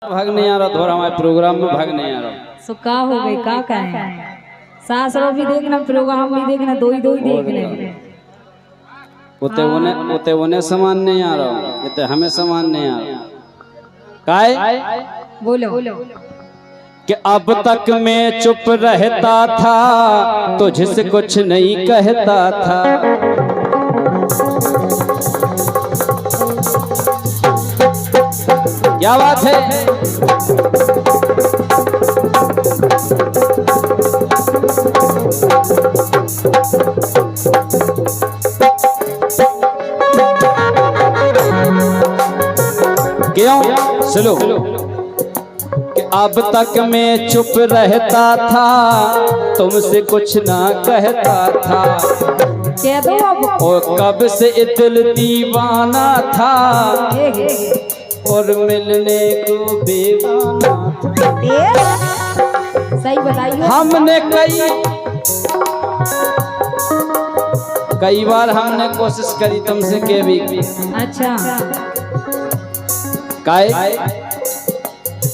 भाग नहीं आ रहा, थोड़ा हमारे प्रोग्राम में भाग नहीं आ रहा। सो का हो गई का है सासरो भी देखना प्रोग्राम भी देखना दो ही देखने उते उन्हें सामान नहीं आ रहा, इते हमें सामान नहीं आ रहा। काय बोलो कि अब तक मैं चुप रहता था तुझसे कुछ नहीं कहता था, क्या बात है। क्यों सुनो कि अब तक मैं चुप रहता था तुमसे कुछ ना कहता था, कह दो अब। और कब से दिल दीवाना था और मिलने को बेगाना था। सही बताइए। हमने कई बार हमने कोशिश करी तुमसे के भी। अच्छा काय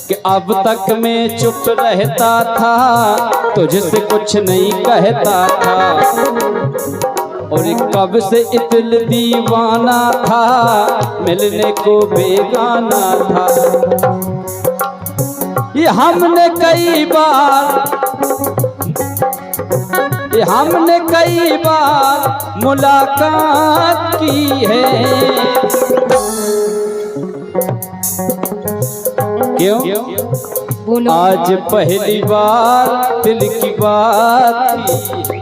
कि अब तक मैं चुप रहता था तुझसे कुछ नहीं कहता था, और कब से दिल दीवाना था मिलने को बेगाना था। ये हमने कई बार मुलाकात की है। क्यों बोलो। आज पहली बार दिल की बात की।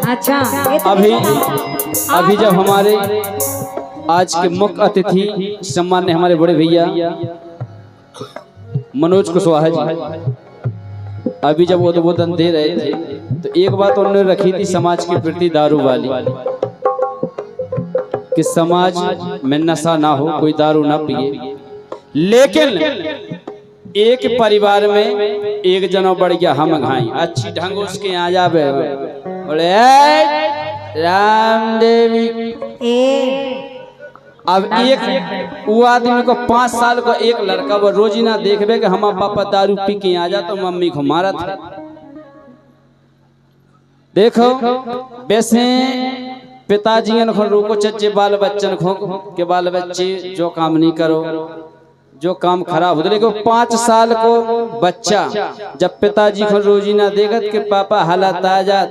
अच्छा अभी जब हमारे आज के मुख्य अतिथि सम्मान्य हमारे बड़े भैया मनोज कुशवाहा जी अभी जब उद्बोधन दे रहे थे तो एक बात उन्होंने रखी थी समाज के प्रति दारू वाली, कि समाज में नशा ना हो, कोई दारू ना पिए। लेकिन एक परिवार में एक जना बढ़ गया हम घाई अच्छी ढंग उसके यहाँ जावे बोले राम देवी। अब एक वो आदमी को 5 साल को एक लड़का वो रोजीना देखबे कि हम पापा दारू पी के आ जा तो मम्मी को मारा था। देखो वैसे पिताजी को रोको चच्चे बाल बच्चन को के बाल बच्चे जो काम नहीं करो जो काम खराब होता, लेकिन 5 साल को बच्चा जब पिताजी को रोजीना देखत कि पापा हालत आ जात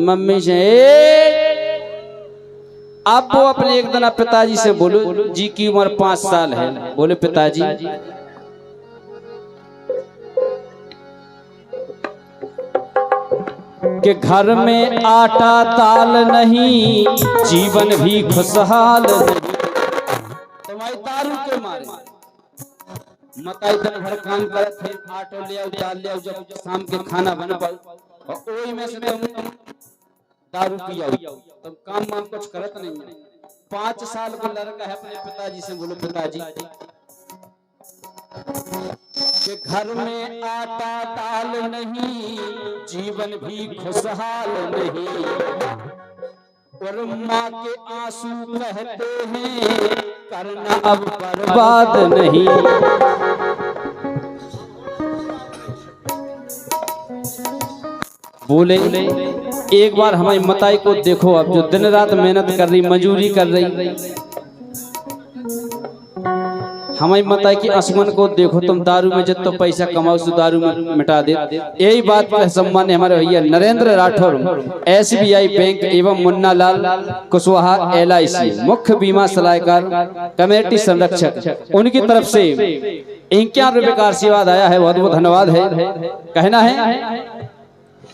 मम्मी से आप वो अपने एक दिन पिताजी से बोलो जी की उम्र 5 साल है, बोले पिताजी कि घर में आटा दाल नहीं जीवन भी खुशहाल नहीं। तुम्हारी दारू के मारे मताई दिन भर काम करत थे, आटो ले आओ दाल ले आओ, जब शाम के खाना बना पाओ और ओई में से तुम दारू पियाओ, तुम काम वाम कुछ करत नहीं है। 5 साल का लड़का है अपने पिताजी से बोलो पिताजी कि घर में आटा दाल नहीं जीवन भी खुशहाल नहीं, और माँ के आंसू कहते हैं करना अब बर्बाद नहीं। बोले एक बार हमारी मताई को देखो, अब जो दिन रात मेहनत कर रही मजूरी कर रही, हमारी मताई की आसमान को देखो, तुम दारू में जितना पैसा कमाओ सो दारू में मिटा दे। यही बात पर सम्मान है हमारे भैया नरेंद्र राठौर SBI बैंक एवं मुन्ना लाल कुशवाहा LIC मुख्य बीमा सलाहकार कमेटी संरक्षक, उनकी तरफ से 51 रुपए का आशीर्वाद आया है, बहुत बहुत धन्यवाद है। कहना है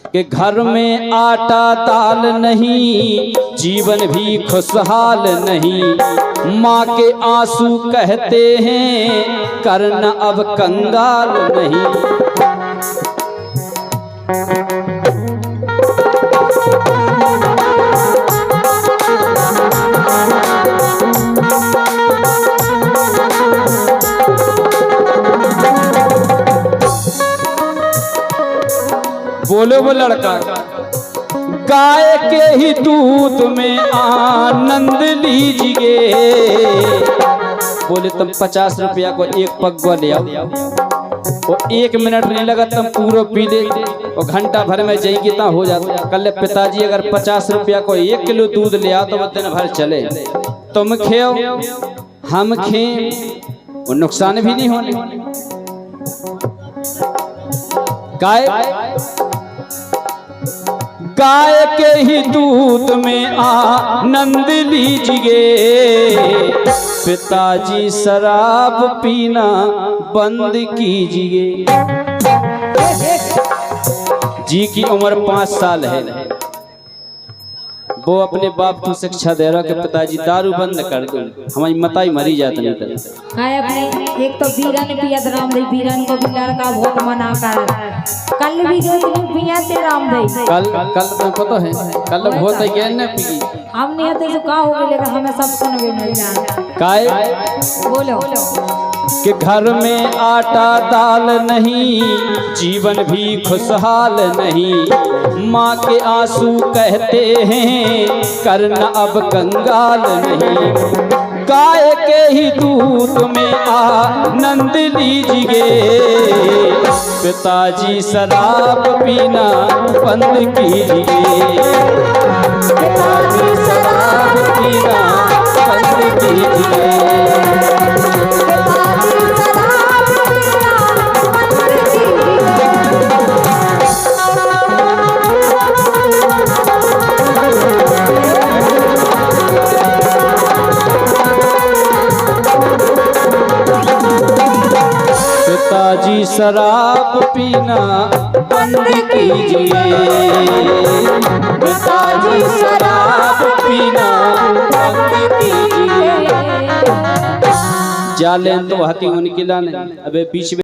कि घर में आटा दाल नहीं जीवन भी खुशहाल नहीं, माँ के आंसू कहते हैं करना अब कंगाल नहीं। बोले वो लड़का गाय के ही दूध में आनंद लीजिए, बोले तुम 50 रुपया को एक पगवा ले आओ। वो 1 मिनट नहीं लगा तुम पूरा पी ले, और घंटा भर में जाएगी ता हो जाता। कल पिताजी अगर 50 रुपया को 1 किलो दूध ले आओ तो वो दिन भर चले। तुम खेओ हम खे, वो नुकसान भी नहीं होने। गाय के ही दूध में आनंद लीजिए, पिताजी शराब पीना बंद कीजिए। जी की उम्र 5 साल है, वो अपने बाप को शिक्षा दे रहा कि पिताजी दारू बंद कर दो, हमारी मताई मरी जाती नहीं तरह। हाय अपने एक तो बीरन पियत रामदेव, बीरन को भी लड़का बहुत मना कर। कल भी जो तुम पियाते रामदेव, कल तुम्हें पता है कल बहुत है क्या न पी हम नहीं आते तो का हो गए, लेकिन हमें सब सुनवे मिल जाए। काय बोलो कि घर में आटा दाल नहीं, जीवन भी खुशहाल नहीं। माँ के आंसू कहते हैं करना अब कंगाल नहीं। गाय के ही दूध में आनंद लीजिए, पिताजी शराब पीना बंद कीजिए। पिताजी शराब पीना बंद कीजिए। पिताजी शराब पीना बंद कीजिए। पिताजी शराब पीना बंद कीजिए। जाले तो हती उनकी लाने अबे बीच में